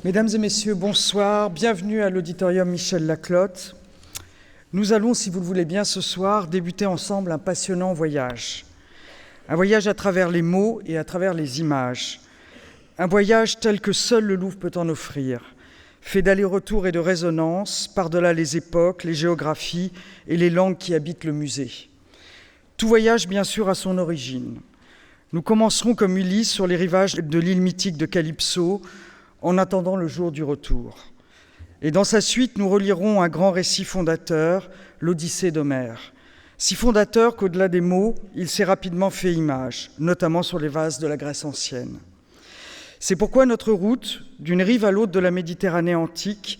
Mesdames et messieurs, bonsoir. Bienvenue à l'auditorium Michel Laclotte. Nous allons, si vous le voulez bien, ce soir, débuter ensemble un passionnant voyage. Un voyage à travers les mots et à travers les images. Un voyage tel que seul le Louvre peut en offrir, fait d'aller-retour et de résonance, par-delà les époques, les géographies et les langues qui habitent le musée. Tout voyage, bien sûr, a son origine. Nous commencerons comme Ulysse sur les rivages de l'île mythique de Calypso, en attendant le jour du retour. Et dans sa suite, nous relirons un grand récit fondateur, l'Odyssée d'Homère. Si fondateur qu'au-delà des mots, il s'est rapidement fait image, notamment sur les vases de la Grèce ancienne. C'est pourquoi notre route, d'une rive à l'autre de la Méditerranée antique,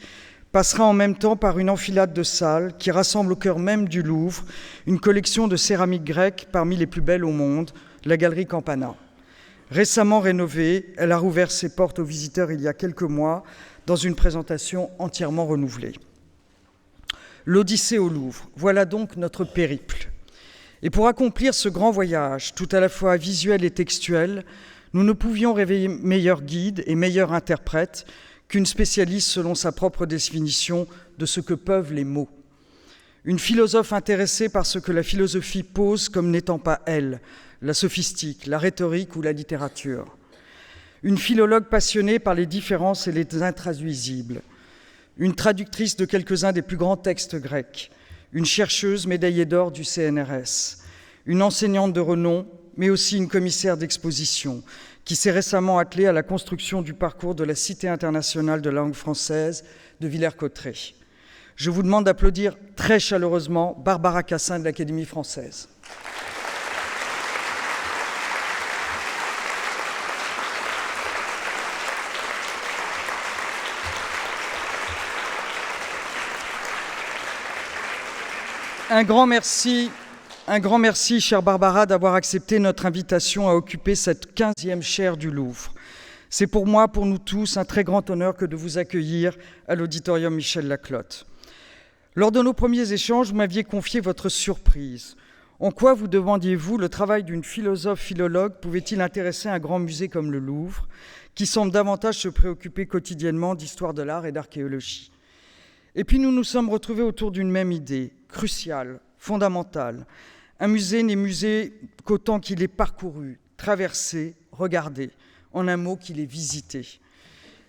passera en même temps par une enfilade de salles qui rassemble au cœur même du Louvre une collection de céramiques grecques parmi les plus belles au monde, la galerie Campana. Récemment rénovée, elle a rouvert ses portes aux visiteurs il y a quelques mois dans une présentation entièrement renouvelée. L'Odyssée au Louvre, voilà donc notre périple. Et pour accomplir ce grand voyage, tout à la fois visuel et textuel, nous ne pouvions rêver meilleur guide et meilleur interprète qu'une spécialiste selon sa propre définition de ce que peuvent les mots. Une philosophe intéressée par ce que la philosophie pose comme n'étant pas elle, la sophistique, la rhétorique ou la littérature. Une philologue passionnée par les différences et les intraduisibles. Une traductrice de quelques-uns des plus grands textes grecs. Une chercheuse médaillée d'or du CNRS. Une enseignante de renom, mais aussi une commissaire d'exposition qui s'est récemment attelée à la construction du parcours de la Cité internationale de la langue française de Villers-Cotterêts. Je vous demande d'applaudir très chaleureusement Barbara Cassin de l'Académie française. Un grand merci, chère Barbara, d'avoir accepté notre invitation à occuper cette 15e chaire du Louvre. C'est pour moi, pour nous tous, un très grand honneur que de vous accueillir à l'auditorium Michel Laclotte. Lors de nos premiers échanges, vous m'aviez confié votre surprise. En quoi, vous demandiez-vous, le travail d'une philosophe-philologue pouvait-il intéresser un grand musée comme le Louvre, qui semble davantage se préoccuper quotidiennement d'histoire de l'art et d'archéologie? Et puis nous nous sommes retrouvés autour d'une même idée, cruciale, fondamentale. Un musée n'est musée qu'autant qu'il est parcouru, traversé, regardé, en un mot qu'il est visité.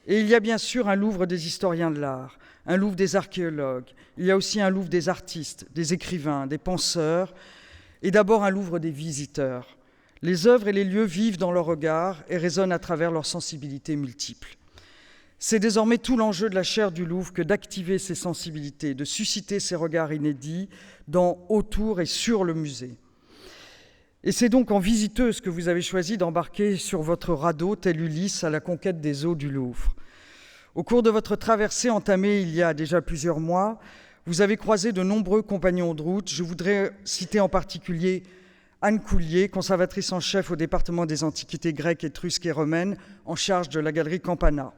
Et il y a bien sûr un Louvre des historiens de l'art, un Louvre des archéologues, il y a aussi un Louvre des artistes, des écrivains, des penseurs, et d'abord un Louvre des visiteurs. Les œuvres et les lieux vivent dans leur regard et résonnent à travers leurs sensibilités multiples. C'est désormais tout l'enjeu de la chaire du Louvre que d'activer ces sensibilités, de susciter ces regards inédits dans, autour et sur le musée. Et c'est donc en visiteuse que vous avez choisi d'embarquer sur votre radeau, tel Ulysse, à la conquête des eaux du Louvre. Au cours de votre traversée entamée il y a déjà plusieurs mois, vous avez croisé de nombreux compagnons de route. Je voudrais citer en particulier Anne Coulier, conservatrice en chef au département des antiquités grecques, étrusques et romaines, en charge de la galerie Campana.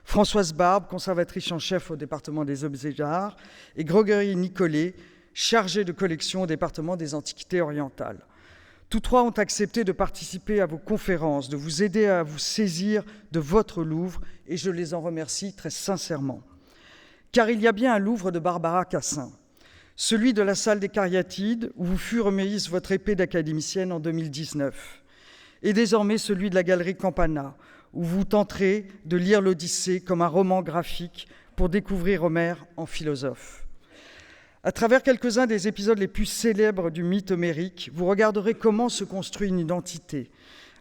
Françoise Barbe, conservatrice en chef au département des objets d'art, et Grégory Nicollet, chargé de collection au département des antiquités orientales. Tous trois ont accepté de participer à vos conférences, de vous aider à vous saisir de votre Louvre, et je les en remercie très sincèrement. Car il y a bien un Louvre de Barbara Cassin, celui de la salle des Cariatides, où vous fut remise votre épée d'académicienne en 2019, et désormais celui de la galerie Campana, où vous tenterez de lire l'Odyssée comme un roman graphique pour découvrir Homère en philosophe. À travers quelques-uns des épisodes les plus célèbres du mythe homérique, vous regarderez comment se construit une identité,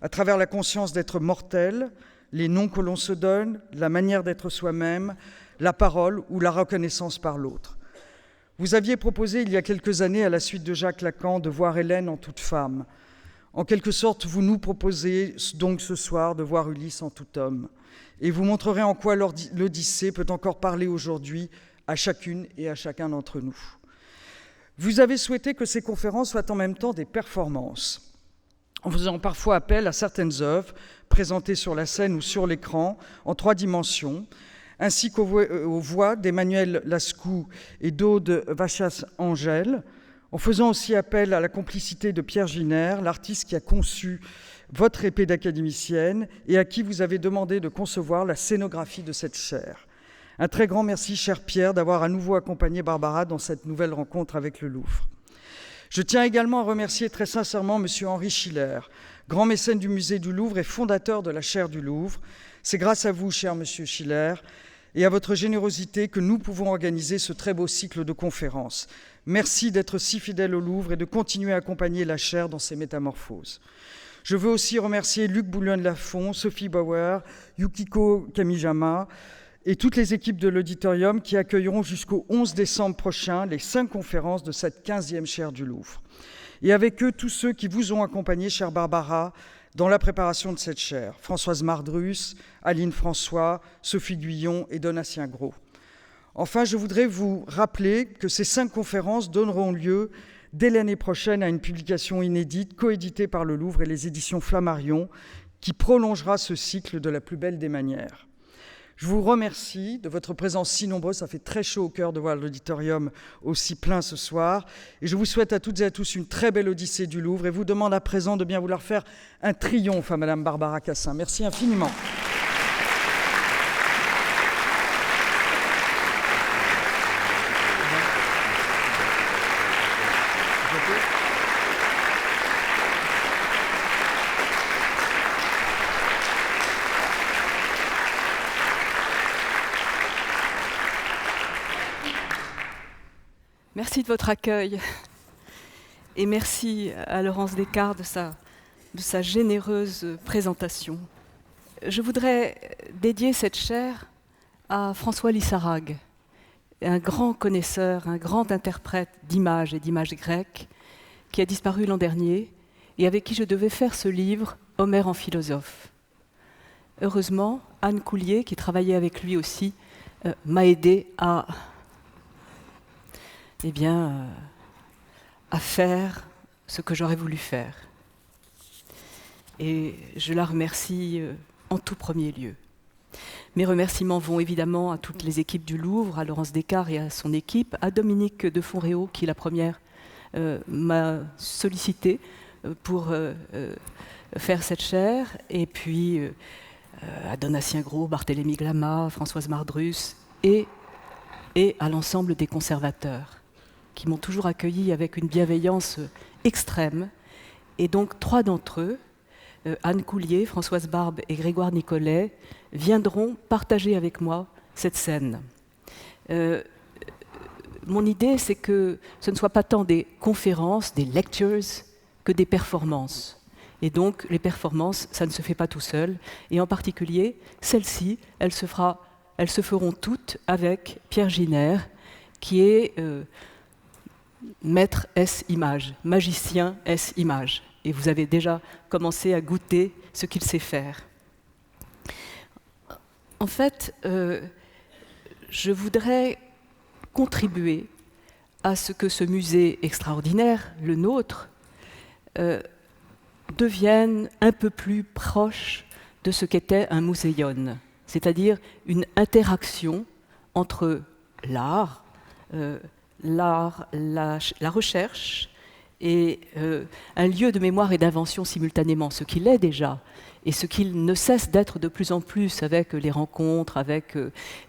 à travers la conscience d'être mortel, les noms que l'on se donne, la manière d'être soi-même, la parole ou la reconnaissance par l'autre. Vous aviez proposé il y a quelques années, à la suite de Jacques Lacan, de voir Hélène en toute femme. En quelque sorte, vous nous proposez donc ce soir de voir Ulysse en tout homme. Et vous montrerez en quoi l'Odyssée peut encore parler aujourd'hui à chacune et à chacun d'entre nous. Vous avez souhaité que ces conférences soient en même temps des performances, en faisant parfois appel à certaines œuvres présentées sur la scène ou sur l'écran en 3 dimensions, ainsi qu'aux voix d'Emmanuel Lascou et d'Aude Vachas-Angèle, en faisant aussi appel à la complicité de Pierre Giner, l'artiste qui a conçu votre épée d'académicienne, et à qui vous avez demandé de concevoir la scénographie de cette chaire. Un très grand merci, cher Pierre, d'avoir à nouveau accompagné Barbara dans cette nouvelle rencontre avec le Louvre. Je tiens également à remercier très sincèrement M. Henri Schiller, grand mécène du musée du Louvre et fondateur de la chaire du Louvre. C'est grâce à vous, cher M. Schiller, et à votre générosité que nous pouvons organiser ce très beau cycle de conférences. Merci d'être si fidèle au Louvre et de continuer à accompagner la chaire dans ses métamorphoses. Je veux aussi remercier Luc Boulogne-Lafont, Sophie Bauer, Yukiko Kamijama et toutes les équipes de l'auditorium qui accueilleront jusqu'au 11 décembre prochain les 5 conférences de cette 15e chaire du Louvre. Et avec eux, tous ceux qui vous ont accompagné, chère Barbara, dans la préparation de cette chaire. Françoise Mardrus, Aline François, Sophie Guyon et Donatien Gros. Enfin, je voudrais vous rappeler que ces 5 conférences donneront lieu dès l'année prochaine à une publication inédite coéditée par le Louvre et les éditions Flammarion qui prolongera ce cycle de la plus belle des manières. Je vous remercie de votre présence si nombreuse. Ça fait très chaud au cœur de voir l'auditorium aussi plein ce soir. Et je vous souhaite à toutes et à tous une très belle Odyssée du Louvre et vous demande à présent de bien vouloir faire un triomphe à Madame Barbara Cassin. Merci infiniment. Merci de votre accueil et merci à Laurence Descartes de sa généreuse présentation. Je voudrais dédier cette chaire à François Lissarag, un grand connaisseur, un grand interprète d'images et d'images grecques qui a disparu l'an dernier et avec qui je devais faire ce livre « Homère en philosophe ». Heureusement, Anne Coulier, qui travaillait avec lui aussi, m'a aidé à faire ce que j'aurais voulu faire. Et je la remercie en tout premier lieu. Mes remerciements vont évidemment à toutes les équipes du Louvre, à Laurence Descartes et à son équipe, à Dominique de Fonréau, qui la première m'a sollicité pour faire cette chaire, et puis à Donatien Gros, Barthélemy Glama, Françoise Mardrus, et à l'ensemble des conservateurs, qui m'ont toujours accueilli avec une bienveillance extrême. Et donc 3 d'entre eux, Anne Coulier, Françoise Barbe et Grégoire Nicolet, viendront partager avec moi cette scène. Mon idée, c'est que ce ne soit pas tant des conférences, des lectures, que des performances. Et donc les performances, ça ne se fait pas tout seul. Et en particulier, celle-ci, elles se feront toutes avec Pierre Giner, qui est maître S-Image, magicien S-Image. Et vous avez déjà commencé à goûter ce qu'il sait faire. En fait, je voudrais contribuer à ce que ce musée extraordinaire, le nôtre, devienne un peu plus proche de ce qu'était un muséon, c'est-à-dire une interaction entre l'art, la recherche et un lieu de mémoire et d'invention simultanément, ce qu'il est déjà, et ce qu'il ne cesse d'être de plus en plus avec les rencontres, avec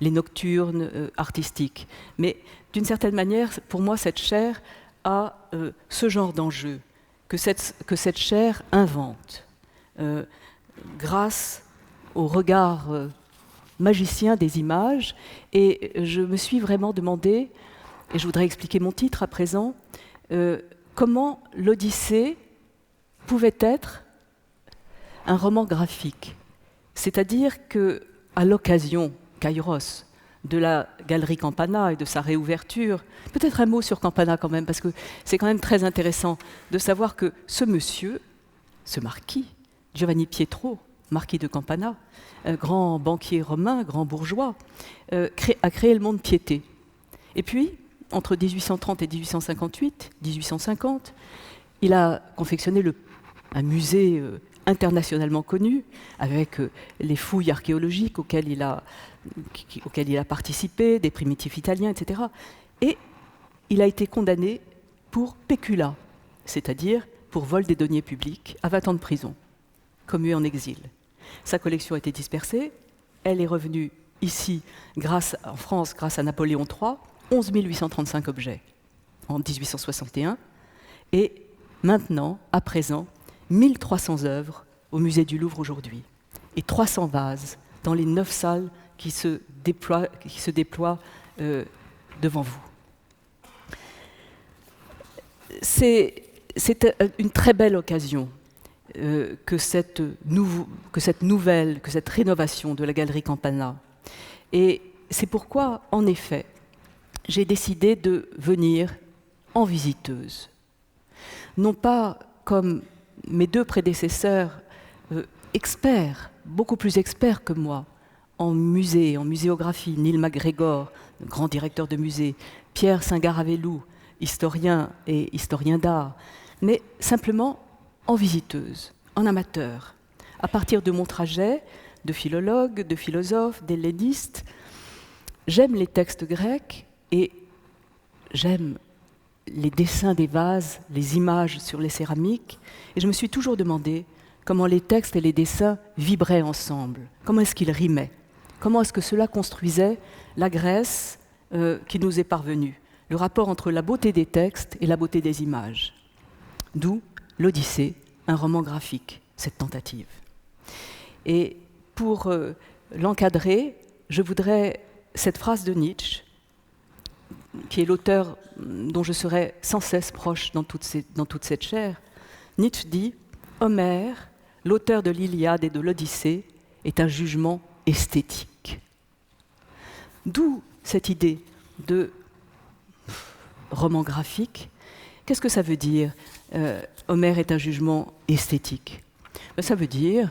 les nocturnes artistiques. Mais d'une certaine manière, pour moi, cette chaire a ce genre d'enjeu que cette chaire invente, grâce au regard magicien des images. Et je me suis vraiment demandé, et je voudrais expliquer mon titre à présent, comment l'Odyssée pouvait être un roman graphique. C'est-à-dire qu'à l'occasion, Kairos, de la Galerie Campana et de sa réouverture, peut-être un mot sur Campana quand même, parce que c'est quand même très intéressant de savoir que ce monsieur, ce marquis, Giovanni Pietro, marquis de Campana, un grand banquier romain, grand bourgeois, a créé le monde Piété. Et puis, entre 1830 et 1850, il a confectionné un musée internationalement connu, avec les fouilles archéologiques auxquelles il a participé, des primitifs italiens, etc. Et il a été condamné pour péculat, c'est-à-dire pour vol des deniers publics, à 20 ans de prison. commuée en exil. Sa collection a été dispersée, elle est revenue ici, en France, grâce à Napoléon III, 11 835 objets en 1861, et maintenant, à présent, 1300 œuvres au musée du Louvre aujourd'hui, et 300 vases dans les 9 salles qui se déploient devant vous. C'est une très belle occasion que cette rénovation de la Galerie Campana. Et c'est pourquoi, en effet, j'ai décidé de venir en visiteuse. Non pas comme mes 2 prédécesseurs, experts, beaucoup plus experts que moi, en musée, en muséographie, Neil MacGregor, grand directeur de musée, Pierre Saint-Garavelou, historien et historien d'art, mais simplement en visiteuse, en amateur, à partir de mon trajet de philologue, de philosophe, d'helléniste. J'aime les textes grecs et j'aime les dessins des vases, les images sur les céramiques, et je me suis toujours demandé comment les textes et les dessins vibraient ensemble, comment est-ce qu'ils rimaient, comment est-ce que cela construisait la Grèce qui nous est parvenue, le rapport entre la beauté des textes et la beauté des images. D'où l'Odyssée, un roman graphique, cette tentative. Et pour l'encadrer, je voudrais cette phrase de Nietzsche, qui est l'auteur dont je serai sans cesse proche dans toute cette chaire. Nietzsche dit « Homère, l'auteur de l'Iliade et de l'Odyssée, est un jugement esthétique. » D'où cette idée de roman graphique. Qu'est-ce que ça veut dire Homère est un jugement esthétique? Ça veut dire,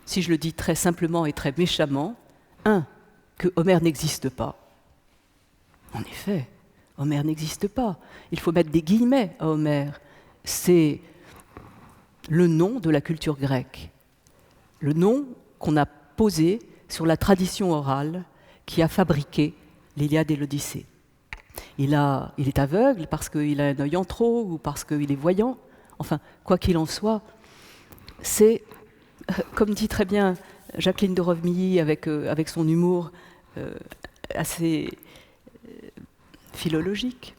si je le dis très simplement et très méchamment, que Homère n'existe pas. En effet, Homère n'existe pas. Il faut mettre des guillemets à Homère. C'est le nom de la culture grecque, le nom qu'on a posé sur la tradition orale qui a fabriqué l'Iliade et l'Odyssée. Il est aveugle parce qu'il a un œil en trop ou parce qu'il est voyant. Enfin, quoi qu'il en soit, c'est, comme dit très bien Jacqueline de Rovmilly avec son humour assez philologique.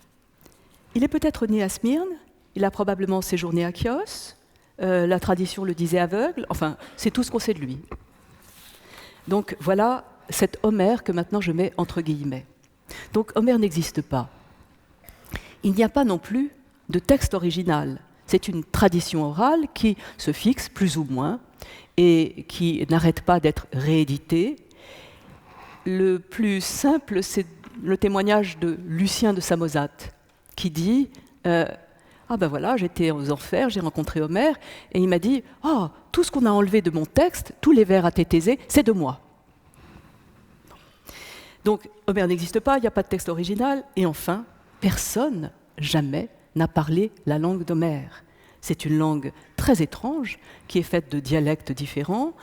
Il est peut-être né à Smyrne, il a probablement séjourné à Chios, la tradition le disait aveugle, enfin, c'est tout ce qu'on sait de lui. Donc voilà cet Homère que maintenant je mets entre guillemets. Donc Homère n'existe pas. Il n'y a pas non plus de texte original. C'est une tradition orale qui se fixe plus ou moins et qui n'arrête pas d'être rééditée. Le plus simple, c'est le témoignage de Lucien de Samosate, qui dit ah ben voilà, j'étais aux enfers, j'ai rencontré Homère, et il m'a dit tout ce qu'on a enlevé de mon texte, tous les vers athétésés, c'est de moi. Donc Homère n'existe pas, il n'y a pas de texte original, et enfin, personne, jamais, n'a parlé la langue d'Homère. C'est une langue très étrange, qui est faite de dialectes différents,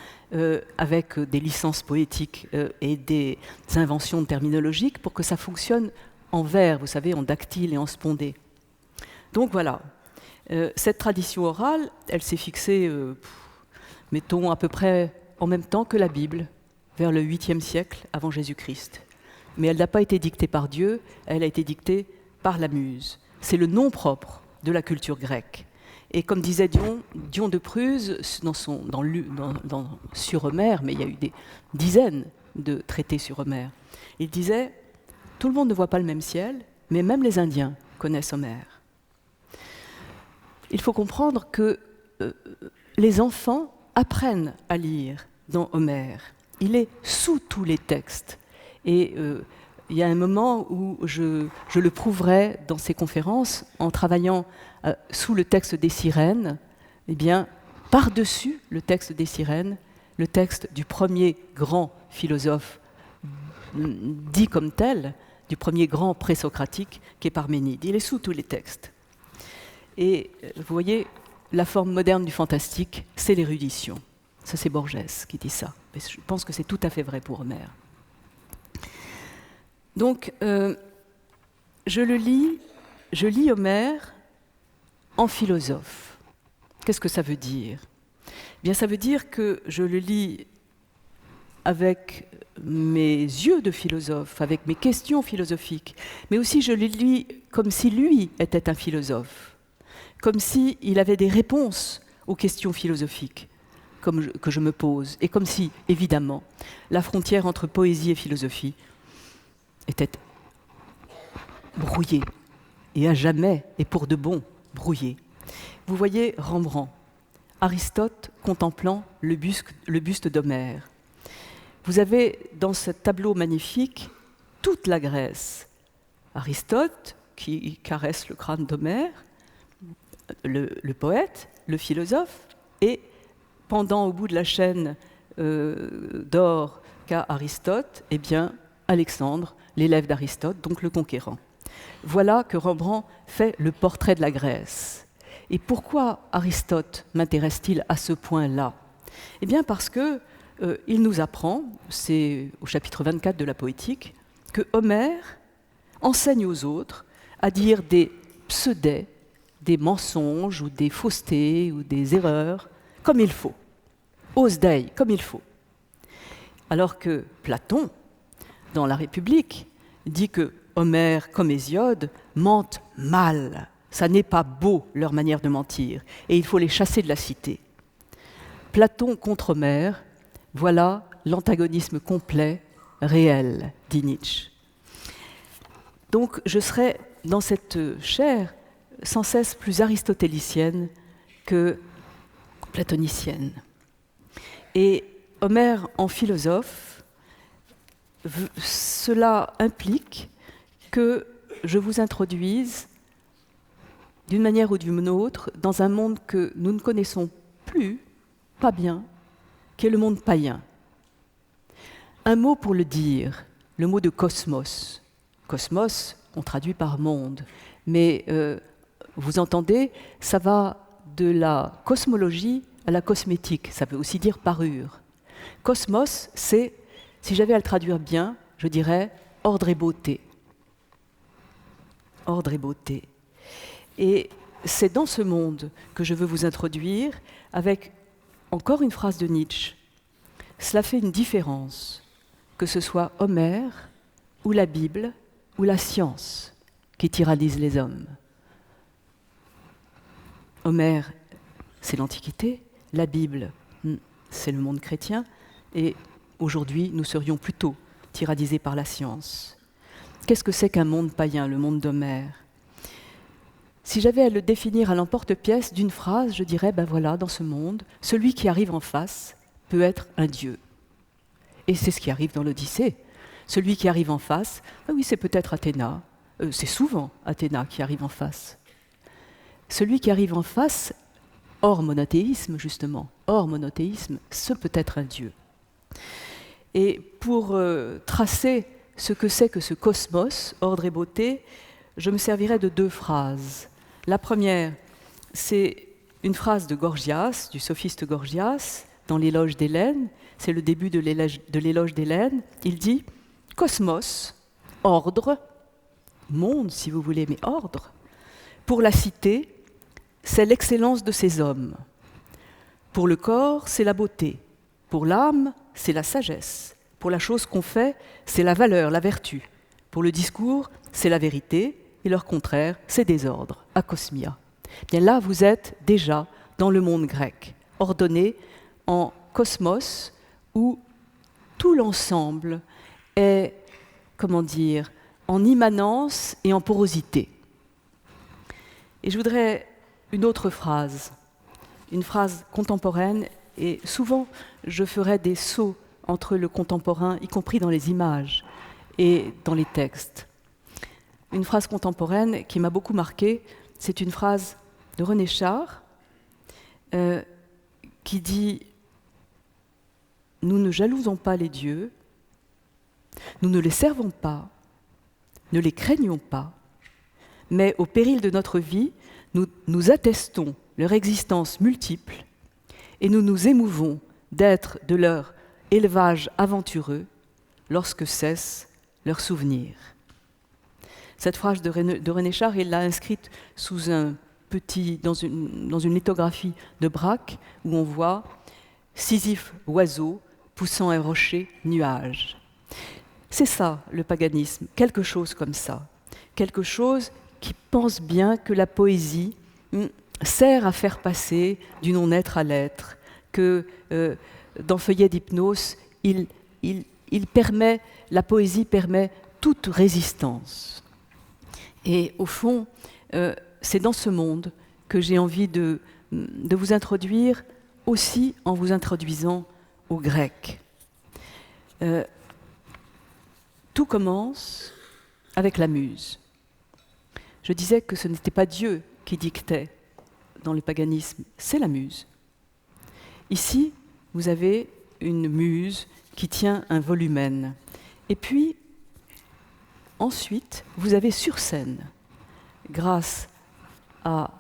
avec des licences poétiques et des inventions terminologiques pour que ça fonctionne en vers, vous savez, en dactyle et en spondé. Donc voilà, cette tradition orale, elle s'est fixée, mettons, à peu près en même temps que la Bible, vers le 8e siècle avant Jésus-Christ. Mais elle n'a pas été dictée par Dieu, elle a été dictée par la Muse. C'est le nom propre de la culture grecque. Et comme disait Dion de Prusse sur Homère, mais il y a eu des dizaines de traités sur Homère, il disait « Tout le monde ne voit pas le même ciel, mais même les Indiens connaissent Homère. » Il faut comprendre que les enfants apprennent à lire dans Homère. Il est sous tous les textes. Et il y a un moment où je le prouverai dans ces conférences en travaillant sous le texte des Sirènes, eh bien, par-dessus le texte des Sirènes, le texte du premier grand philosophe dit comme tel, du premier grand présocratique qui est Parménide. Il est sous tous les textes. Et vous voyez, la forme moderne du fantastique, c'est l'érudition. Ça, c'est Borges qui dit ça. Mais je pense que c'est tout à fait vrai pour Homère. Donc, je lis Homère en philosophe. Qu'est-ce que ça veut dire? bien ça veut dire que je le lis avec mes yeux de philosophe, avec mes questions philosophiques, mais aussi je le lis comme si lui était un philosophe, comme s'il avait des réponses aux questions philosophiques que je me pose, et comme si, évidemment, la frontière entre poésie et philosophie était brouillée, et à jamais, et pour de bon, brouillée. Vous voyez Rembrandt, Aristote contemplant le buste d'Homère. Vous avez dans ce tableau magnifique toute la Grèce. Aristote qui caresse le crâne d'Homère, le poète, le philosophe, et pendant au bout de la chaîne d'or qu'a Aristote, eh bien Alexandre, l'élève d'Aristote, donc le conquérant. Voilà que Rembrandt fait le portrait de la Grèce. Et pourquoi Aristote m'intéresse-t-il à ce point-là? Eh bien parce que il nous apprend, c'est au chapitre 24 de la Poétique, que Homère enseigne aux autres à dire des pseudets, des mensonges ou des faussetés ou des erreurs, comme il faut. Os dei, comme il faut. Alors que Platon, dans la République, dit que Homère comme Hésiode mentent mal. Ça n'est pas beau, leur manière de mentir, et il faut les chasser de la cité. Platon contre Homère, voilà l'antagonisme complet, réel, dit Nietzsche. Donc je serai dans cette chaire sans cesse plus aristotélicienne que platonicienne. Et Homère en philosophe, cela implique que je vous introduise d'une manière ou d'une autre dans un monde que nous ne connaissons plus, pas bien, qui est le monde païen. Un mot pour le dire, le mot de cosmos. Cosmos, on traduit par monde, mais vous entendez, ça va de la cosmologie à la cosmétique, ça veut aussi dire parure. Cosmos, c'est, si j'avais à le traduire bien, je dirais ordre et beauté. Ordre et beauté. Et c'est dans ce monde que je veux vous introduire avec encore une phrase de Nietzsche. Cela fait une différence, que ce soit Homère ou la Bible ou la science qui tyrannise les hommes. Homère, c'est l'Antiquité, la Bible, c'est le monde chrétien, et aujourd'hui, nous serions plutôt tyrannisés par la science. Qu'est-ce que c'est qu'un monde païen, le monde d'Homère? Si j'avais à le définir à l'emporte-pièce d'une phrase, je dirais, ben voilà, dans ce monde, celui qui arrive en face peut être un dieu. Et c'est ce qui arrive dans l'Odyssée. Celui qui arrive en face, ben oui, c'est peut-être Athéna, c'est souvent Athéna qui arrive en face. Celui qui arrive en face, hors monothéisme justement, hors monothéisme, ce peut être un dieu. Et pour tracer ce que c'est que ce cosmos, ordre et beauté, je me servirai de deux phrases. La première, c'est une phrase de Gorgias, du sophiste Gorgias, dans l'éloge d'Hélène. C'est le début de l'éloge d'Hélène. Il dit « Cosmos, ordre, monde si vous voulez, mais ordre. Pour la cité, c'est l'excellence de ses hommes. Pour le corps, c'est la beauté. Pour l'âme, c'est la sagesse. Pour la chose qu'on fait, c'est la valeur, la vertu. Pour le discours, c'est la vérité. Et leur contraire, c'est désordre, akosmia. Bien là, vous êtes déjà dans le monde grec, ordonné en cosmos, où tout l'ensemble est, comment dire, en immanence et en porosité. Et je voudrais une autre phrase, une phrase contemporaine, et souvent je ferai des sauts entre le contemporain, y compris dans les images et dans les textes. Une phrase contemporaine qui m'a beaucoup marquée, c'est une phrase de René Char qui dit « Nous ne jalousons pas les dieux, nous ne les servons pas, ne les craignons pas, mais au péril de notre vie, nous attestons leur existence multiple et nous nous émouvons d'être de leur élevage aventureux lorsque cesse leur souvenir. » Cette phrase de René Char, il l'a inscrite sous un petit, dans une lithographie de Braque, où on voit Sisyphe, oiseau, poussant un rocher, nuage. C'est ça, le paganisme, quelque chose comme ça. Quelque chose qui pense bien que la poésie sert à faire passer du non-être à l'être, que dans Feuillet d'hypnose, la poésie permet toute résistance. Et au fond, c'est dans ce monde que j'ai envie de vous introduire aussi en vous introduisant au grec. Tout commence avec la muse. Je disais que ce n'était pas Dieu qui dictait dans le paganisme, c'est la muse. Ici, vous avez une muse qui tient un volumen. Et puis, ensuite, vous avez sur scène, grâce à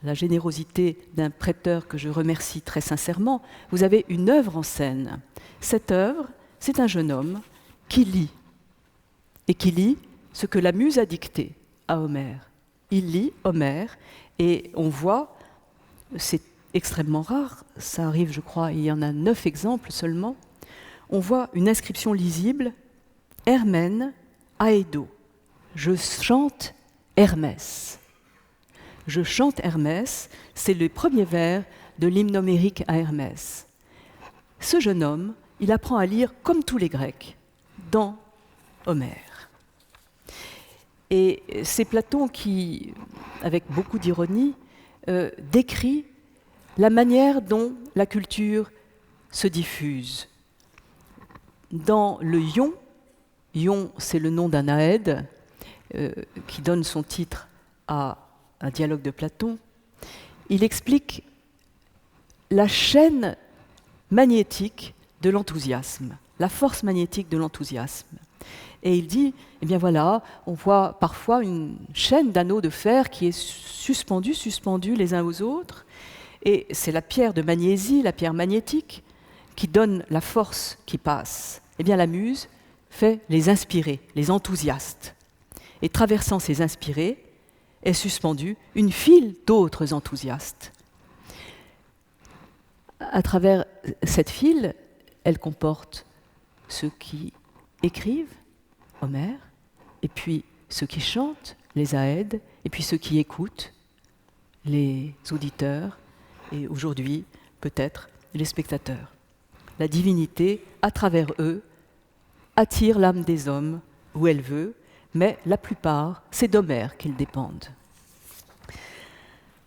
la générosité d'un prêteur que je remercie très sincèrement, vous avez une œuvre en scène. Cette œuvre, c'est un jeune homme qui lit, et qui lit ce que la muse a dicté à Homère. Il lit Homère, et on voit, c'est extrêmement rare, ça arrive, je crois, il y en a 9 exemples seulement, on voit une inscription lisible, Hermène Aedo. Je chante Hermès. Je chante Hermès, c'est le premier vers de l'hymne homérique à Hermès. Ce jeune homme, il apprend à lire comme tous les Grecs, dans Homère. Et c'est Platon qui, avec beaucoup d'ironie, décrit la manière dont la culture se diffuse. Dans le Ion, Ion c'est le nom d'un aède qui donne son titre à un dialogue de Platon, il explique la chaîne magnétique de l'enthousiasme, la force magnétique de l'enthousiasme. Et il dit, eh bien voilà, on voit parfois une chaîne d'anneaux de fer qui est suspendue les uns aux autres, et c'est la pierre de magnésie, la pierre magnétique, qui donne la force qui passe. Eh bien la muse fait les inspirés, les enthousiastes. Et traversant ces inspirés, est suspendue une file d'autres enthousiastes. À travers cette file, elle comporte ceux qui écrivent, Homère, et puis ceux qui chantent, les aèdes, et puis ceux qui écoutent, les auditeurs, et aujourd'hui, peut-être, les spectateurs. La divinité, à travers eux, attire l'âme des hommes où elle veut, mais la plupart, c'est d'Homère qu'ils dépendent.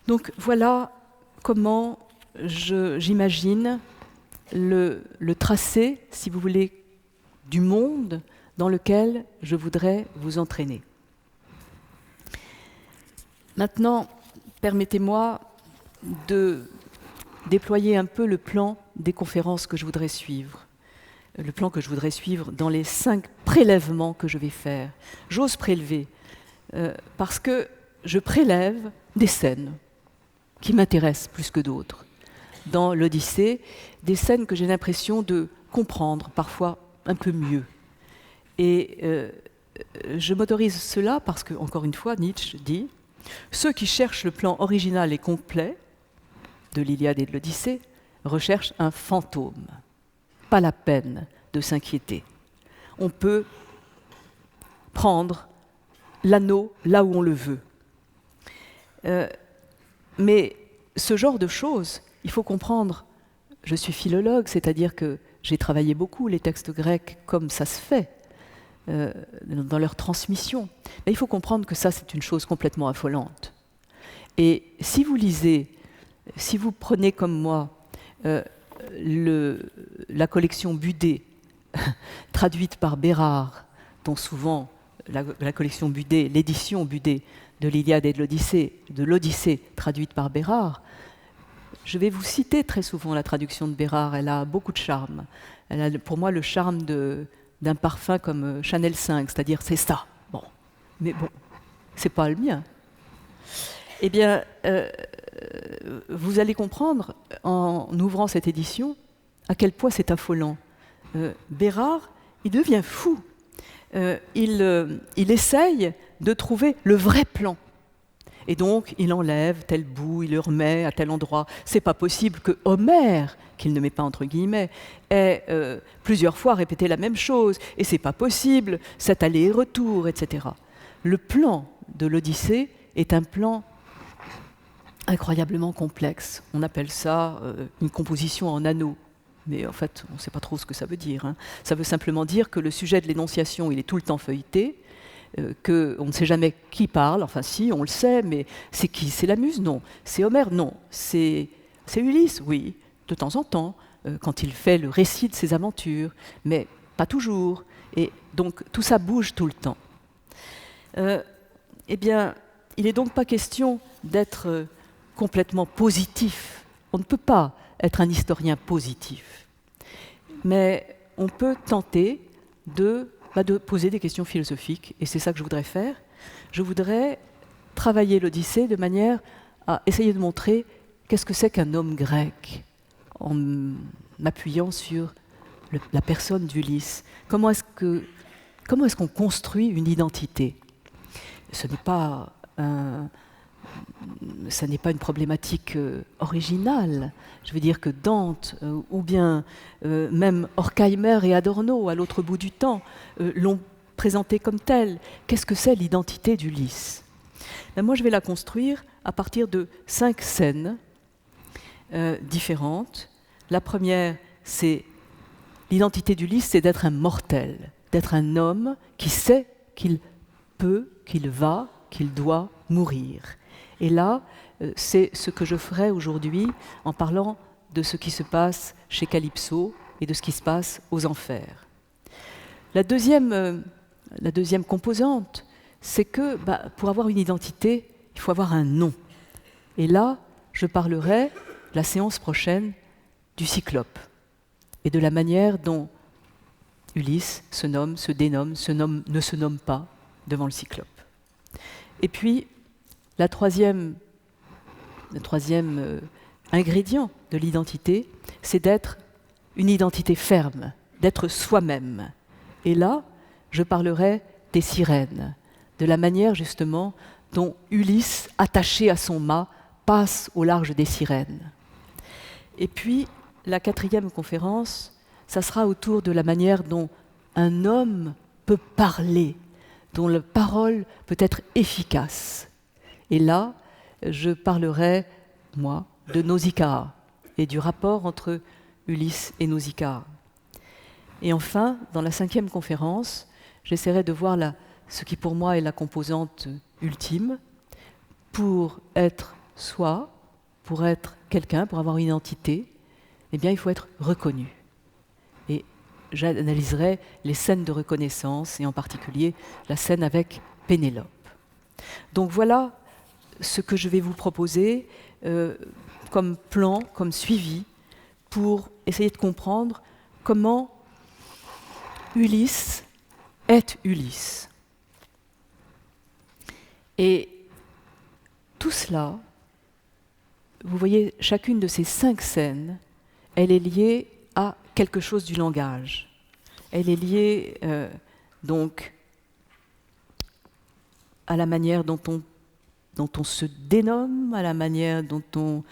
Donc voilà comment j'imagine le tracé, si vous voulez, du monde dans lequel je voudrais vous entraîner. Maintenant, permettez-moi de déployer un peu le plan des conférences que je voudrais suivre. Le plan que je voudrais suivre dans les 5 prélèvements que je vais faire. J'ose prélever, parce que je prélève des scènes qui m'intéressent plus que d'autres. Dans l'Odyssée, des scènes que j'ai l'impression de comprendre parfois un peu mieux. Et je m'autorise cela parce que, encore une fois, Nietzsche dit « Ceux qui cherchent le plan original et complet de l'Iliade et de l'Odyssée recherchent un fantôme. Pas la peine de s'inquiéter. On peut prendre l'anneau là où on le veut. » Mais ce genre de choses, il faut comprendre, je suis philologue, c'est-à-dire que j'ai travaillé beaucoup les textes grecs comme ça se fait, dans leur transmission. Mais il faut comprendre que ça, c'est une chose complètement affolante. Et si vous lisez, si vous prenez comme moi la collection Budé, traduite par Bérard, dont souvent la collection Budé, l'édition Budé de l'Iliade et de l'Odyssée traduite par Bérard, je vais vous citer très souvent la traduction de Bérard, elle a beaucoup de charme. Elle a pour moi le charme d'un parfum comme Chanel 5, c'est-à-dire c'est ça. Bon, mais bon, c'est pas le mien. Eh bien, vous allez comprendre en ouvrant cette édition à quel point c'est affolant. Bérard, il devient fou. Il essaye de trouver le vrai plan. Et donc, il enlève tel bout, il le remet à tel endroit. C'est pas possible que Homère, qu'il ne met pas entre guillemets, ait plusieurs fois répété la même chose. Et c'est pas possible, cet aller et retour, etc. Le plan de l'Odyssée est un plan incroyablement complexe. On appelle ça une composition en anneaux. Mais en fait, on ne sait pas trop ce que ça veut dire. Hein. Ça veut simplement dire que le sujet de l'énonciation, il est tout le temps feuilleté, qu'on ne sait jamais qui parle. Enfin si, on le sait, mais c'est qui? C'est la muse? Non. C'est Homère? Non. C'est Ulysse? Oui, de temps en temps, quand il fait le récit de ses aventures, mais pas toujours. Et donc tout ça bouge tout le temps. Eh bien, il n'est donc pas question d'être complètement positif. On ne peut pas être un historien positif. Mais on peut tenter de poser des questions philosophiques, et c'est ça que je voudrais faire. Je voudrais travailler l'Odyssée de manière à essayer de montrer qu'est-ce que c'est qu'un homme grec, en m'appuyant sur la personne d'Ulysse. Comment est-ce qu'on construit une identité? Ce n'est pas une problématique originale. Je veux dire que Dante, ou bien même Horkheimer et Adorno, à l'autre bout du temps, l'ont présenté comme telle. Qu'est-ce que c'est l'identité d'Ulysse? Moi, je vais la construire à partir de 5 scènes différentes. La première, c'est l'identité d'Ulysse, c'est d'être un mortel, d'être un homme qui sait qu'il peut, qu'il va, qu'il doit mourir. Et là, c'est ce que je ferai aujourd'hui en parlant de ce qui se passe chez Calypso et de ce qui se passe aux enfers. La deuxième composante, c'est que pour avoir une identité, il faut avoir un nom. Et là, je parlerai, la séance prochaine, du Cyclope et de la manière dont Ulysse se nomme, se dénomme, ne se nomme pas devant le Cyclope. Et puis, le troisième ingrédient de l'identité, c'est d'être une identité ferme, d'être soi-même. Et là, je parlerai des sirènes, de la manière justement dont Ulysse, attaché à son mât, passe au large des sirènes. Et puis, la quatrième conférence, ça sera autour de la manière dont un homme peut parler, dont la parole peut être efficace. Et là, je parlerai, moi, de Nausicaa et du rapport entre Ulysse et Nausicaa. Et enfin, dans la 5e conférence, j'essaierai de voir ce qui pour moi est la composante ultime. Pour être soi, pour être quelqu'un, pour avoir une identité, eh bien, il faut être reconnu. Et j'analyserai les scènes de reconnaissance, et en particulier la scène avec Pénélope. Donc voilà ce que je vais vous proposer comme plan, comme suivi, pour essayer de comprendre comment Ulysse est Ulysse. Et tout cela, vous voyez, chacune de ces 5 scènes, elle est liée à quelque chose du langage. Elle est liée donc à la manière dont on se dénomme, à la manière dont on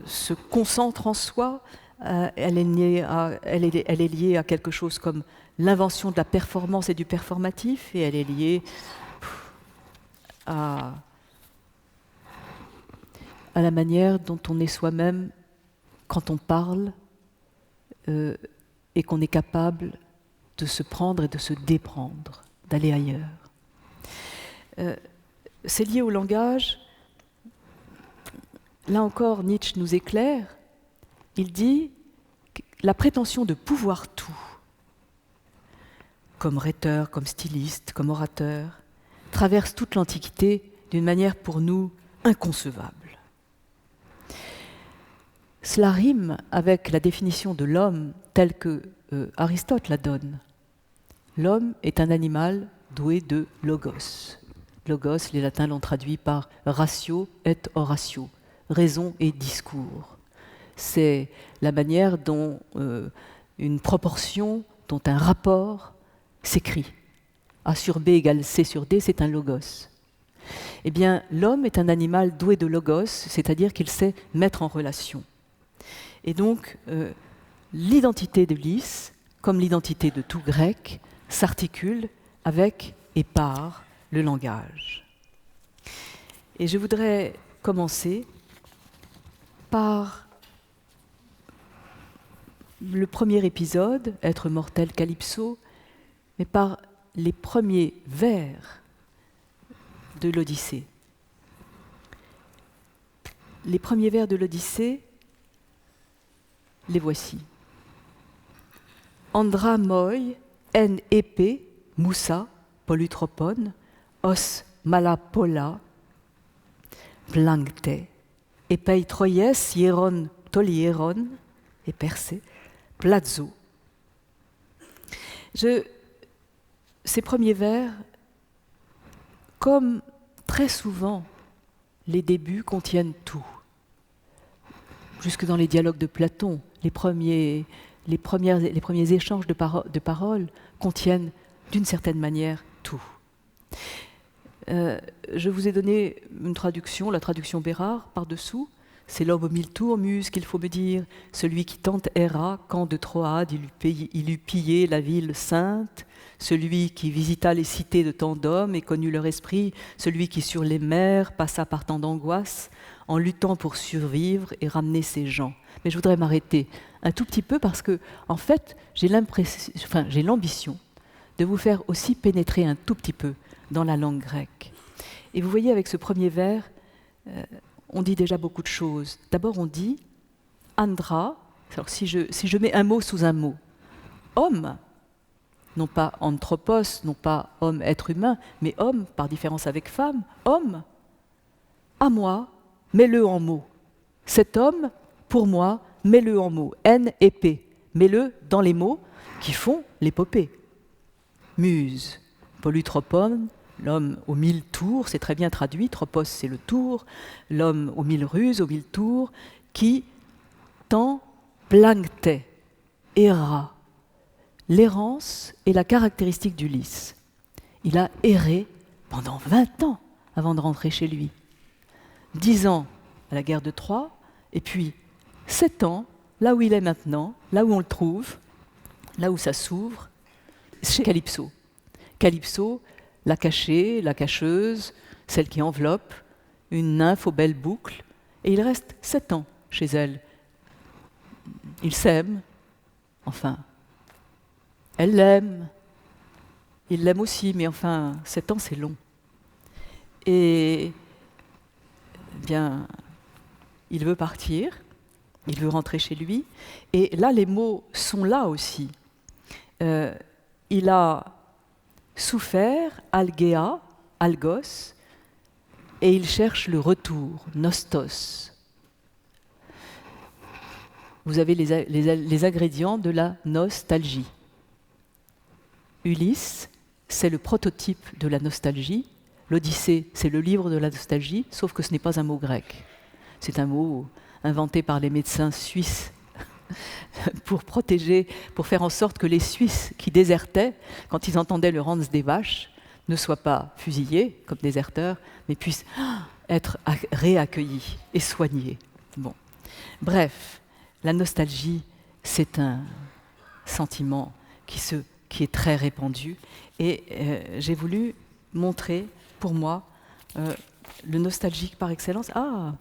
se concentre en soi. Elle est liée à quelque chose comme l'invention de la performance et du performatif, et elle est liée à la manière dont on est soi-même quand on parle et qu'on est capable de se prendre et de se déprendre, d'aller ailleurs. C'est lié au langage. Là encore, Nietzsche nous éclaire. Il dit que la prétention de pouvoir tout, comme rhéteur, comme styliste, comme orateur, traverse toute l'Antiquité d'une manière pour nous inconcevable. Cela rime avec la définition de l'homme telle que Aristote la donne. L'homme est un animal doué de logos. Logos, les latins l'ont traduit par ratio et oratio, raison et discours. C'est la manière dont une proportion, dont un rapport s'écrit A sur B égale C sur D, c'est un logos. Eh bien, l'homme est un animal doué de logos, c'est-à-dire qu'il sait mettre en relation. Et donc, l'identité d'Ulysse, comme l'identité de tout grec, s'articule avec et par le langage. Et je voudrais commencer par le premier épisode, Être mortel Calypso, mais par les premiers vers de l'Odyssée. Les premiers vers de l'Odyssée, les voici. Andra moi, en épée, moussa, polutropon, os malapola, plancte, epei troies, hieron tolieron, et percé, plazzo. Ces premiers vers, comme très souvent, les débuts contiennent tout. Jusque dans les dialogues de Platon, les premiers échanges de paroles contiennent d'une certaine manière tout. Je vous ai donné une traduction, la traduction Bérard, par-dessous. C'est l'homme aux 1000 tours, muse, qu'il faut me dire, celui qui tente Héra, quand de Troade il eut pillé la ville sainte, celui qui visita les cités de tant d'hommes et connut leur esprit, celui qui sur les mers passa par tant d'angoisses, en luttant pour survivre et ramener ses gens. Mais je voudrais m'arrêter un tout petit peu parce que, en fait, j'ai l'ambition de vous faire aussi pénétrer un tout petit peu dans la langue grecque. Et vous voyez, avec ce premier vers, on dit déjà beaucoup de choses. D'abord, on dit andra. Alors, si je mets un mot sous un mot, homme, non pas anthropos, non pas homme, être humain, mais homme, par différence avec femme, homme, à moi, mets-le en mots. Cet homme, pour moi, mets-le en mots. N et P. Mets-le dans les mots qui font l'épopée. Muse, polutropon, l'homme aux 1000 tours, c'est très bien traduit, tropos c'est le tour, l'homme aux 1000 ruses, aux 1000 tours, qui tend plancte, erra. L'errance est la caractéristique d'Ulysse. Il a erré pendant 20 ans avant de rentrer chez lui. 10 ans à la guerre de Troie, et puis 7 ans, là où il est maintenant, là où on le trouve, là où ça s'ouvre, chez Calypso. Calypso, la cachée, la cacheuse, celle qui enveloppe, une nymphe aux belles boucles, et il reste 7 ans chez elle. Il s'aime, enfin, elle l'aime, il l'aime aussi, mais enfin, 7 ans c'est long. Et bien, il veut partir, il veut rentrer chez lui, et là les mots sont là aussi. Il a souffert, algea, algos, et il cherche le retour, nostos. Vous avez les ingrédients de la nostalgie. Ulysse, c'est le prototype de la nostalgie. L'Odyssée, c'est le livre de la nostalgie, sauf que ce n'est pas un mot grec. C'est un mot inventé par les médecins suisses pour faire en sorte que les Suisses qui désertaient, quand ils entendaient le Hans des vaches, ne soient pas fusillés comme déserteurs, mais puissent être réaccueillis et soignés. Bon. Bref, la nostalgie, c'est un sentiment qui est très répandu, et j'ai voulu montrer, pour moi, le nostalgique par excellence. Ah,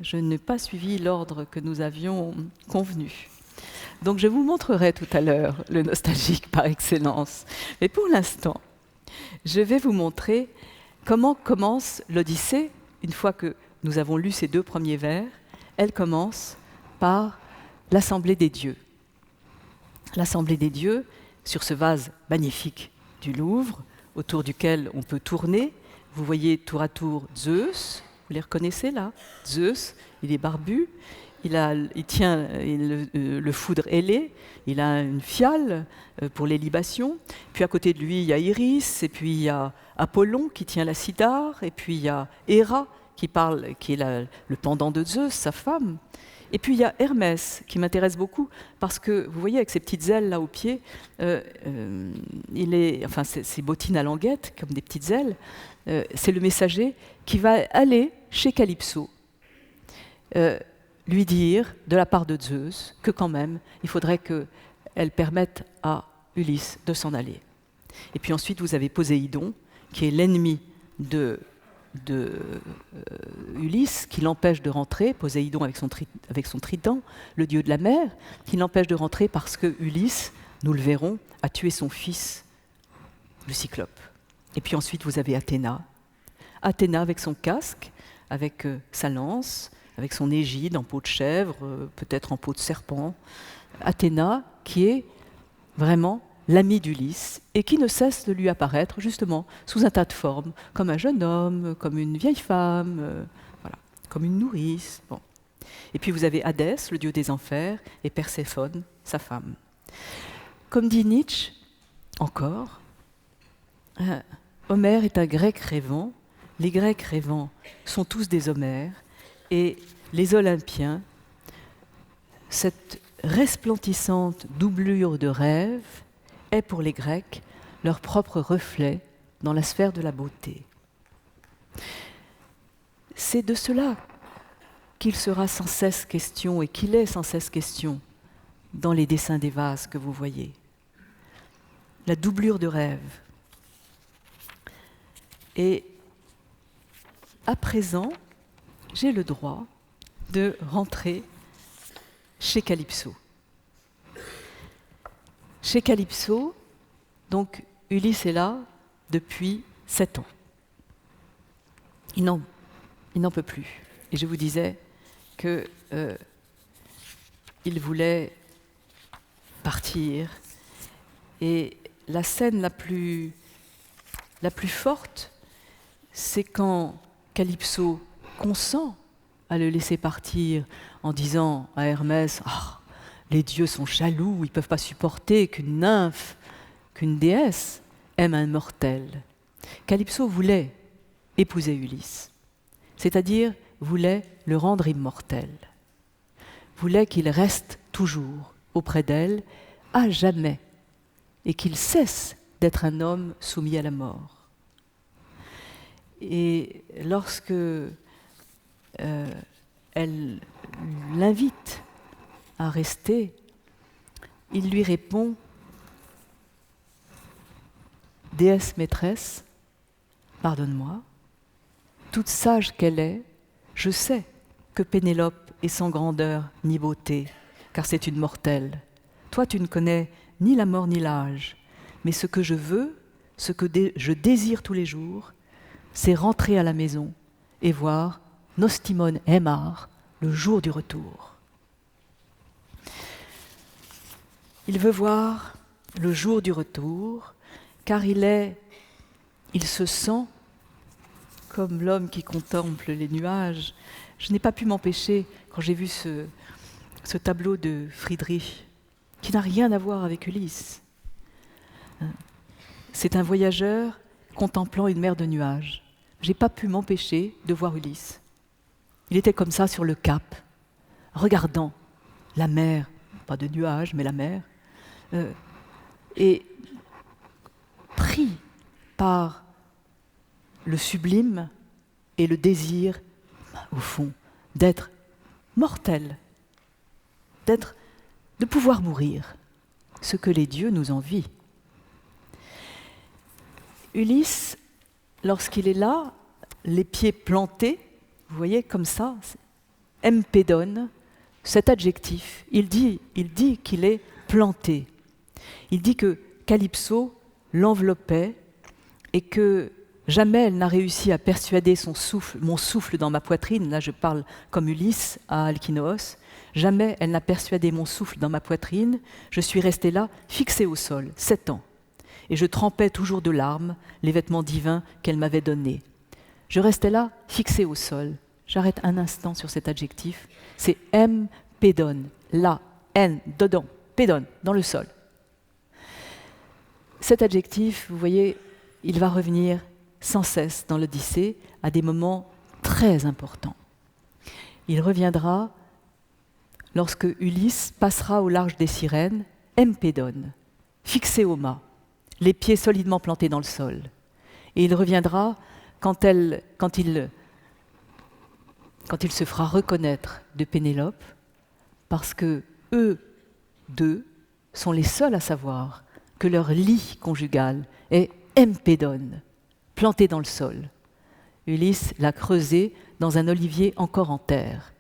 je n'ai pas suivi l'ordre que nous avions convenu. Donc je vous montrerai tout à l'heure le nostalgique par excellence. Mais pour l'instant, je vais vous montrer comment commence l'Odyssée. Une fois que nous avons lu ces 2 premiers vers, elle commence par l'Assemblée des dieux. L'Assemblée des dieux, sur ce vase magnifique du Louvre, autour duquel on peut tourner. Vous voyez tour à tour Zeus, vous les reconnaissez là? Zeus, il est barbu, il tient le foudre ailé, il a une fiale pour les libations, puis à côté de lui il y a Iris, et puis il y a Apollon qui tient la cithare, et puis il y a Héra qui est le pendant de Zeus, sa femme. Et puis il y a Hermès, qui m'intéresse beaucoup, parce que vous voyez, avec ses petites ailes là au pied, ses bottines à languettes, comme des petites ailes, c'est le messager qui va aller chez Calypso, lui dire, de la part de Zeus, que quand même, il faudrait qu'elle permette à Ulysse de s'en aller. Et puis ensuite, vous avez Poséidon, qui est l'ennemi de Ulysse, qui l'empêche de rentrer, Poséidon avec son trident, le dieu de la mer, qui l'empêche de rentrer parce que Ulysse, nous le verrons, a tué son fils, le Cyclope. Et puis ensuite, vous avez Athéna. Athéna avec son casque, avec sa lance, avec son égide en peau de chèvre, peut-être en peau de serpent. Athéna qui est vraiment l'amie d'Ulysse et qui ne cesse de lui apparaître justement sous un tas de formes, comme un jeune homme, comme une vieille femme, voilà, comme une nourrice. Bon. Et puis vous avez Hadès, le dieu des enfers, et Perséphone, sa femme. Comme dit Nietzsche, encore, Homère est un grec rêvant, les Grecs rêvants sont tous des Homères, et les Olympiens, cette resplendissante doublure de rêve, est pour les Grecs leur propre reflet dans la sphère de la beauté. C'est de cela qu'il sera sans cesse question, et qu'il est sans cesse question, dans les dessins des vases que vous voyez. La doublure de rêve. Et à présent, j'ai le droit de rentrer chez Calypso. Chez Calypso, donc Ulysse est là depuis 7 ans. Il n'en peut plus. Et je vous disais qu'il voulait partir. Et la scène la plus forte, c'est quand Calypso consent à le laisser partir en disant à Hermès « Ah, les dieux sont jaloux, ils ne peuvent pas supporter qu'une nymphe, qu'une déesse aime un mortel. » Calypso voulait épouser Ulysse, c'est-à-dire voulait le rendre immortel, voulait qu'il reste toujours auprès d'elle, à jamais, et qu'il cesse d'être un homme soumis à la mort. Et lorsque elle l'invite à rester, il lui répond « Déesse maîtresse, pardonne-moi, toute sage qu'elle est, je sais que Pénélope est sans grandeur ni beauté, car c'est une mortelle. Toi, tu ne connais ni la mort ni l'âge, mais ce que je veux, ce que je désire tous les jours, c'est rentrer à la maison et voir Nostimon Aimar le jour du retour. » Il veut voir le jour du retour, car il se sent comme l'homme qui contemple les nuages. Je n'ai pas pu m'empêcher, quand j'ai vu ce tableau de Friedrich, qui n'a rien à voir avec Ulysse. C'est un voyageur contemplant une mer de nuages. Je n'ai pas pu m'empêcher de voir Ulysse. Il était comme ça sur le cap, regardant la mer, pas de nuages, mais la mer, et pris par le sublime et le désir, au fond, d'être mortel, de pouvoir mourir, ce que les dieux nous envient. Ulysse, lorsqu'il est là, les pieds plantés, vous voyez, comme ça, empédone, cet adjectif, il dit qu'il est planté. Il dit que Calypso l'enveloppait et que jamais elle n'a réussi à persuader mon souffle dans ma poitrine, là je parle comme Ulysse à Alkinoos, jamais elle n'a persuadé mon souffle dans ma poitrine, je suis resté là, fixé au sol, 7 ans. Et je trempais toujours de larmes les vêtements divins qu'elle m'avait donnés. Je restais là, fixé au sol. J'arrête un instant sur cet adjectif. C'est pédone, là, n, dedans, pédone, dans le sol. Cet adjectif, vous voyez, il va revenir sans cesse dans l'Odyssée à des moments très important. Il reviendra lorsque Ulysse passera au large des Sirènes, Empédone, fixé au mât, les pieds solidement plantés dans le sol. Et il reviendra quand il se fera reconnaître de Pénélope, parce que eux deux sont les seuls à savoir que leur lit conjugal est Empédone, planté dans le sol. Ulysse l'a creusé dans un olivier encore en terre.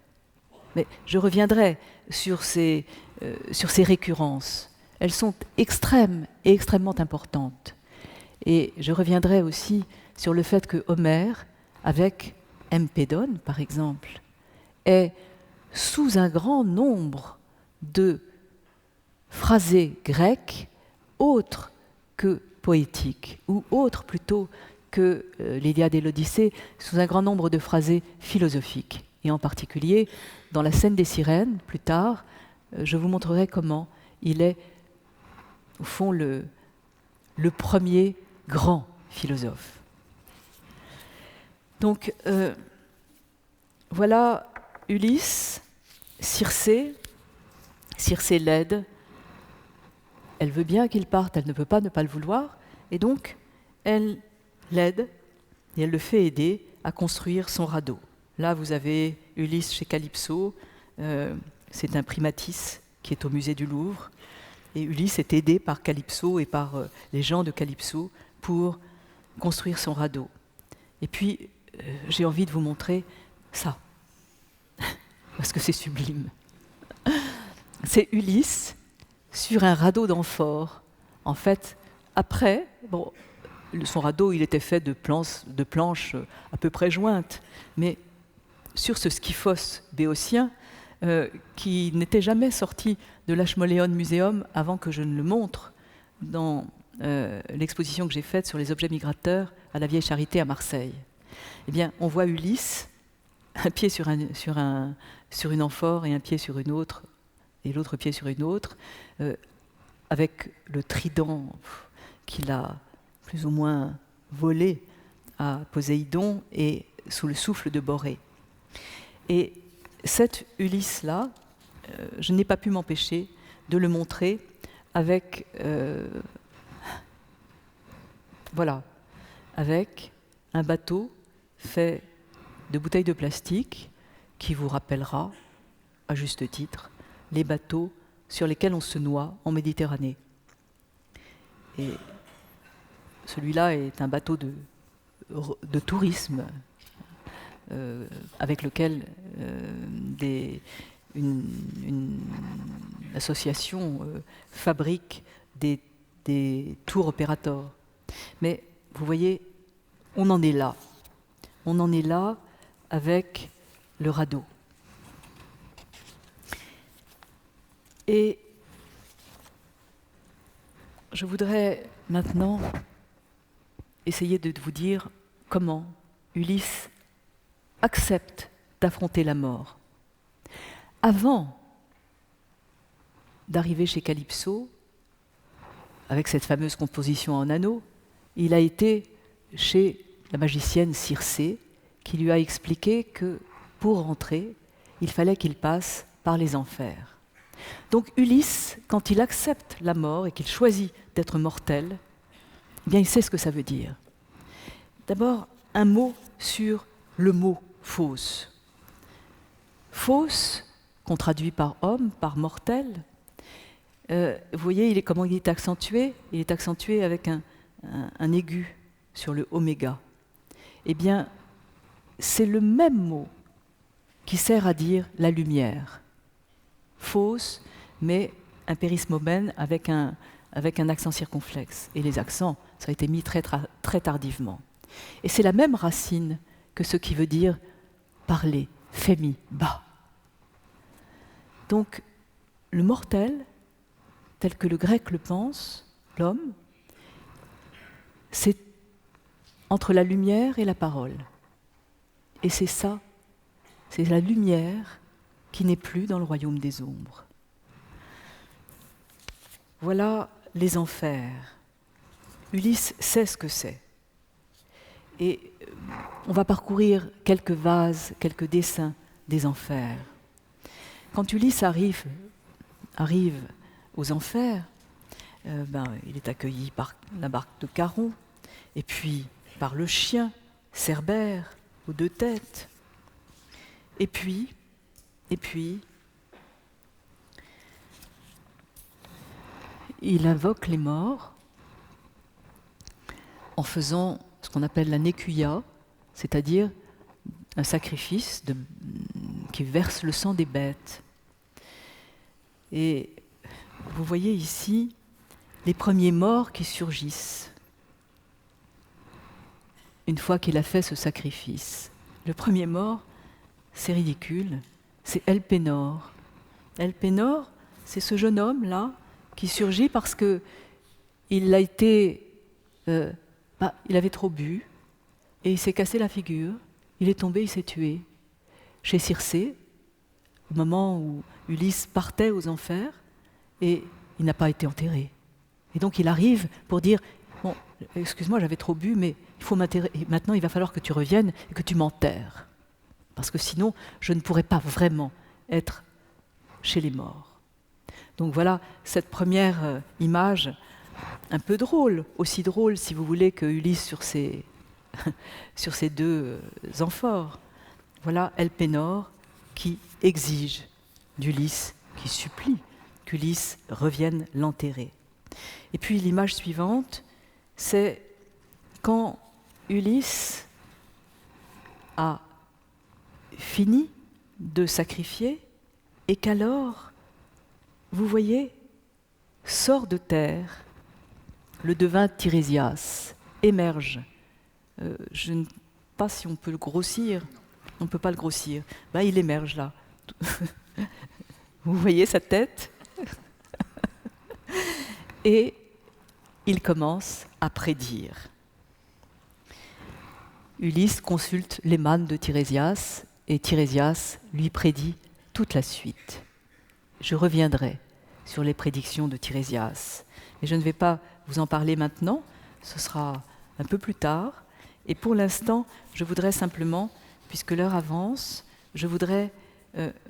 Mais je reviendrai sur ces récurrences. Elles sont extrêmes et extrêmement importantes. Et je reviendrai aussi sur le fait que Homère, avec Empédone par exemple, est sous un grand nombre de phrasés grecs autres que poétiques, ou autres plutôt que l'Iliade et l'Odyssée, sous un grand nombre de phrasés philosophiques. Et en particulier, dans la scène des Sirènes, plus tard, je vous montrerai comment il est, au fond, le premier grand philosophe. Donc, voilà Ulysse, Circé l'aide. Elle veut bien qu'il parte, elle ne peut pas ne pas le vouloir, et donc elle l'aide et elle le fait aider à construire son radeau. Là, vous avez Ulysse chez Calypso, c'est un primatis qui est au musée du Louvre, et Ulysse est aidé par Calypso et par les gens de Calypso pour construire son radeau. Et puis, j'ai envie de vous montrer ça, parce que c'est sublime. C'est Ulysse sur un radeau d'amphore. En fait, après, son radeau, il était fait de planches à peu près jointes, mais sur ce skyphos béotien, qui n'était jamais sorti de l'Ashmolean Museum avant que je ne le montre dans l'exposition que j'ai faite sur les objets migrateurs à la Vieille Charité à Marseille. Eh bien, on voit Ulysse, un pied sur une amphore et un pied sur une autre, et l'autre pied sur une autre, avec le trident qu'il a plus ou moins volé à Poséidon et sous le souffle de Borée. Et cet Ulysse-là, je n'ai pas pu m'empêcher de le montrer avec, avec un bateau fait de bouteilles de plastique qui vous rappellera, à juste titre, les bateaux sur lesquels on se noie en Méditerranée. Et celui-là est un bateau de tourisme avec lequel une association fabrique des tours opérateurs. Mais vous voyez, on en est là. On en est là avec le radeau. Et je voudrais maintenant essayer de vous dire comment Ulysse accepte d'affronter la mort. Avant d'arriver chez Calypso, avec cette fameuse composition en anneaux, il a été chez la magicienne Circé, qui lui a expliqué que pour rentrer, il fallait qu'il passe par les enfers. Donc Ulysse, quand il accepte la mort et qu'il choisit d'être mortel, eh bien il sait ce que ça veut dire. D'abord, un mot sur le mot fausse. Fausse, qu'on traduit par homme, par mortel. Vous voyez comment il est accentué? Il est accentué avec un aigu sur le oméga. Eh bien, c'est le même mot qui sert à dire la lumière. Fausse, mais un pérismomène avec un accent circonflexe. Et les accents, ça a été mis très tardivement. Et c'est la même racine que ce qui veut dire parler, fémi, bas. Donc, le mortel, tel que le grec le pense, l'homme, c'est entre la lumière et la parole. Et c'est ça, c'est la lumière qui n'est plus dans le royaume des ombres. Voilà les enfers. Ulysse sait ce que c'est. Et on va parcourir quelques vases, quelques dessins des enfers. Quand Ulysse arrive aux enfers, il est accueilli par la barque de Charon, et puis par le chien, Cerbère, aux deux têtes. Et puis, il invoque les morts en faisant ce qu'on appelle la nékuia, c'est-à-dire un sacrifice qui verse le sang des bêtes. Et vous voyez ici les premiers morts qui surgissent une fois qu'il a fait ce sacrifice. Le premier mort, c'est ridicule, c'est Elpénor. Elpénor, c'est ce jeune homme-là qui surgit parce que il avait trop bu et il s'est cassé la figure, il est tombé, il s'est tué. Chez Circé, au moment où Ulysse partait aux enfers, et il n'a pas été enterré. Et donc il arrive pour dire « Bon, excuse-moi, j'avais trop bu, mais il faut m'enterrer. Et maintenant, il va falloir que tu reviennes et que tu m'enterres. Parce que sinon, je ne pourrais pas vraiment être chez les morts. » Donc voilà cette première image, un peu drôle, aussi drôle, si vous voulez, que Ulysse sur ses deux amphores. Voilà Elpénor qui exige d'Ulysse, qui supplie qu'Ulysse revienne l'enterrer. Et puis l'image suivante, c'est quand Ulysse a fini de sacrifier et qu'alors, vous voyez, sort de terre le devin Tirésias, émerge. Je ne sais pas si on peut le grossir, on ne peut pas le grossir. Il émerge là. Vous voyez sa tête? Et il commence à prédire. Ulysse consulte les mânes de Tirésias et Tirésias lui prédit toute la suite. Je reviendrai sur les prédictions de Tirésias, mais je ne vais pas vous en parler maintenant, ce sera un peu plus tard. Et pour l'instant, je voudrais simplement, puisque l'heure avance, je voudrais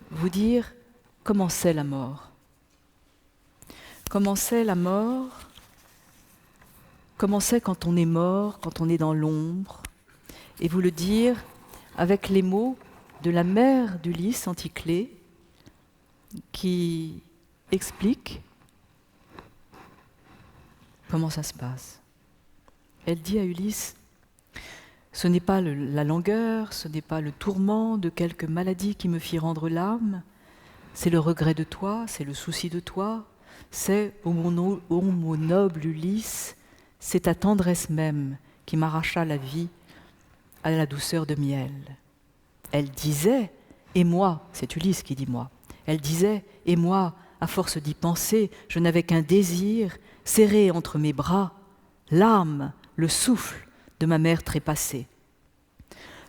vous dire comment c'est la mort. Comment c'est la mort? Comment c'est quand on est mort, quand on est dans l'ombre? Et vous le dire avec les mots de la mère d'Ulysse, Anticlée, qui explique comment ça se passe. Elle dit à Ulysse, ce n'est pas la langueur, ce n'est pas le tourment de quelque maladie qui me fit rendre l'âme, c'est le regret de toi, c'est le souci de toi, c'est, ô mon noble Ulysse, c'est ta tendresse même qui m'arracha la vie à la douceur de miel. Elle disait, et moi, c'est Ulysse qui dit moi, elle disait, et moi, à force d'y penser, je n'avais qu'un désir, serré entre mes bras, l'âme, le souffle de ma mère trépassée.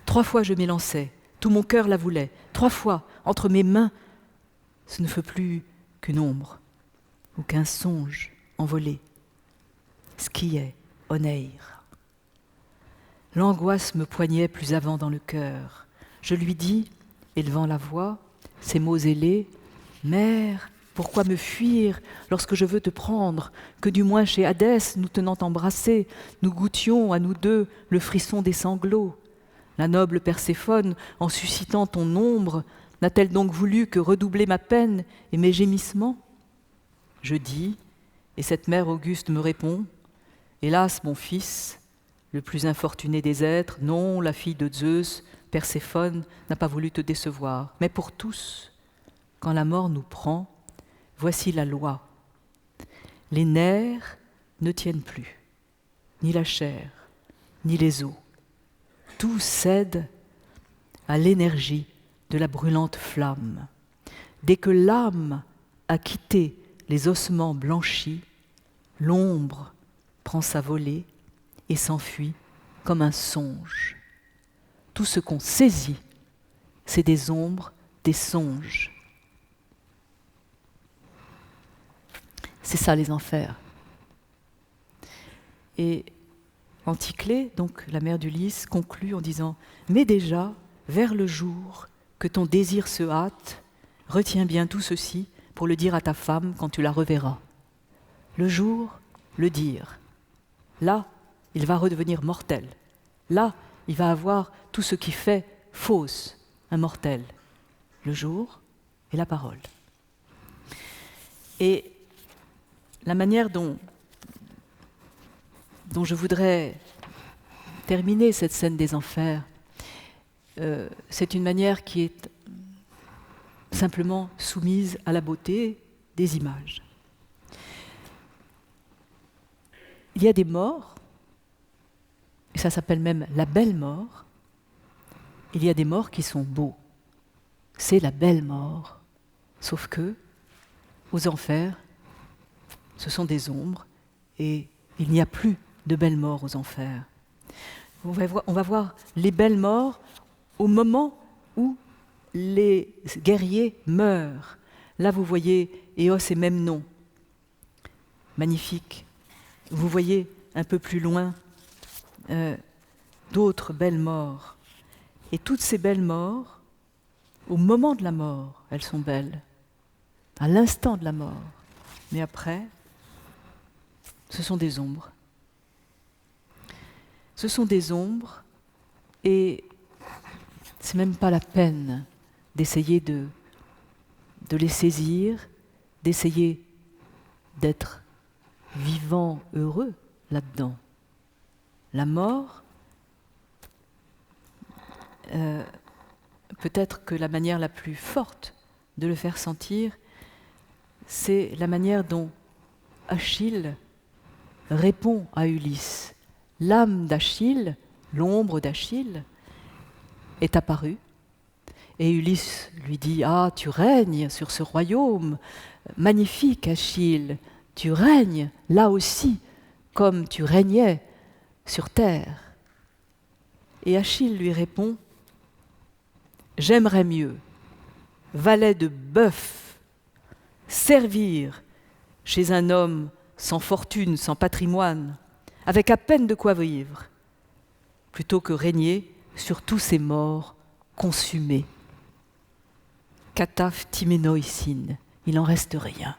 3 fois je m'élançai, tout mon cœur la voulait, 3 fois, entre mes mains, ce ne fut plus qu'une ombre, ou qu'un songe envolé, skiait, oneir. L'angoisse me poignait plus avant dans le cœur. Je lui dis, élevant la voix, ces mots ailés, « Mère, pourquoi me fuir lorsque je veux te prendre, que du moins chez Hadès, nous tenant embrassés, nous goûtions à nous deux le frisson des sanglots. La noble Perséphone, en suscitant ton ombre, n'a-t-elle donc voulu que redoubler ma peine et mes gémissements ?» Je dis, et cette mère auguste me répond, « Hélas, mon fils, le plus infortuné des êtres, non, la fille de Zeus, Perséphone, n'a pas voulu te décevoir. Mais pour tous, quand la mort nous prend, voici la loi. Les nerfs ne tiennent plus, ni la chair, ni les os. Tout cède à l'énergie de la brûlante flamme. Dès que l'âme a quitté les ossements blanchis, l'ombre prend sa volée et s'enfuit comme un songe. Tout ce qu'on saisit, c'est des ombres, des songes. C'est ça les enfers. Et Anticlée, donc la mère d'Ulysse, conclut en disant « Mais déjà, vers le jour, que ton désir se hâte, retiens bien tout ceci pour le dire à ta femme quand tu la reverras. Le jour, le dire. Là, il va redevenir mortel. Là, il va avoir tout ce qui fait fausse un mortel. Le jour et la parole. » Et la manière dont je voudrais terminer cette scène des enfers, c'est une manière qui est simplement soumise à la beauté des images. Il y a des morts, et ça s'appelle même la belle mort. Il y a des morts qui sont beaux. C'est la belle mort. Sauf que, aux enfers, ce sont des ombres, et il n'y a plus de belles morts aux enfers. On va voir les belles morts au moment où les guerriers meurent. Là, vous voyez Éos et Memnon. Magnifique. Vous voyez un peu plus loin d'autres belles morts. Et toutes ces belles morts, au moment de la mort, elles sont belles. À l'instant de la mort. Mais après, ce sont des ombres. Ce sont des ombres, et c'est même pas la peine d'essayer de les saisir, d'essayer d'être vivant, heureux là-dedans. La mort, peut-être que la manière la plus forte de le faire sentir, c'est la manière dont Achille répond à Ulysse. L'âme d'Achille, l'ombre d'Achille, est apparue. Et Ulysse lui dit « Ah, tu règnes sur ce royaume, magnifique Achille, tu règnes là aussi, comme tu régnais sur terre. » Et Achille lui répond « J'aimerais mieux, valet de bœuf, servir chez un homme sans fortune, sans patrimoine, avec à peine de quoi vivre, plutôt que régner sur tous ces morts consumés. Kataph timénoïcine, il n'en reste rien.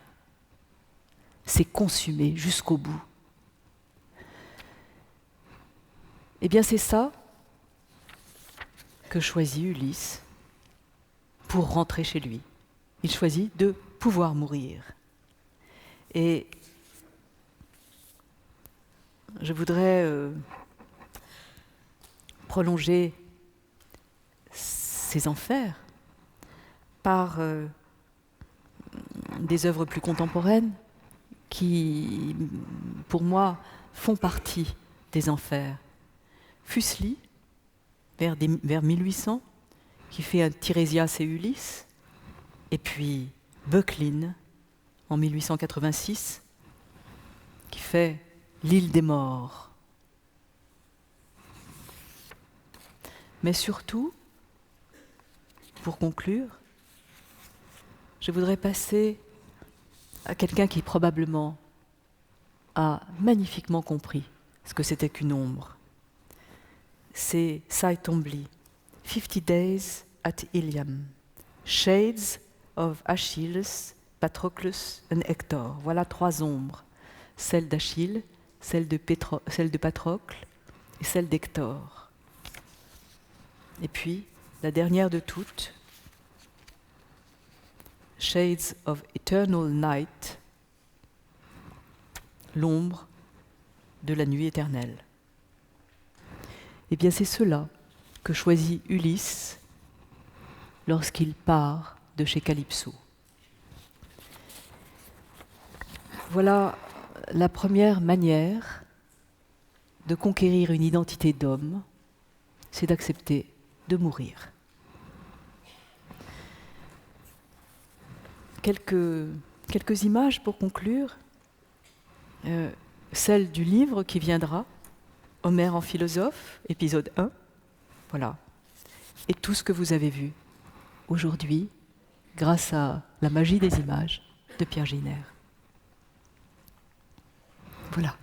C'est consumé jusqu'au bout. Eh bien, c'est ça que choisit Ulysse pour rentrer chez lui. Il choisit de pouvoir mourir. Et je voudrais prolonger ces enfers par des œuvres plus contemporaines qui, pour moi, font partie des enfers. Fuseli, vers 1800, qui fait un Tirésias et Ulysse, et puis Böcklin, en 1886, qui fait L'île des morts. Mais surtout, pour conclure, je voudrais passer à quelqu'un qui probablement a magnifiquement compris ce que c'était qu'une ombre. C'est Cy Twombly, 50 Days at Ilium, Shades of Achilles, Patroclus and Hector. Voilà 3 ombres, celle d'Achille, celle de Patrocle et celle d'Hector. Et puis, la dernière de toutes, Shades of Eternal Night, l'ombre de la nuit éternelle. Eh bien, c'est cela que choisit Ulysse lorsqu'il part de chez Calypso. Voilà la première manière de conquérir une identité d'homme, c'est d'accepter de mourir. Quelques images pour conclure. Celle du livre qui viendra, Homère en philosophe, épisode 1. Voilà. Et tout ce que vous avez vu aujourd'hui, grâce à la magie des images de Pierre Giner. Voilà.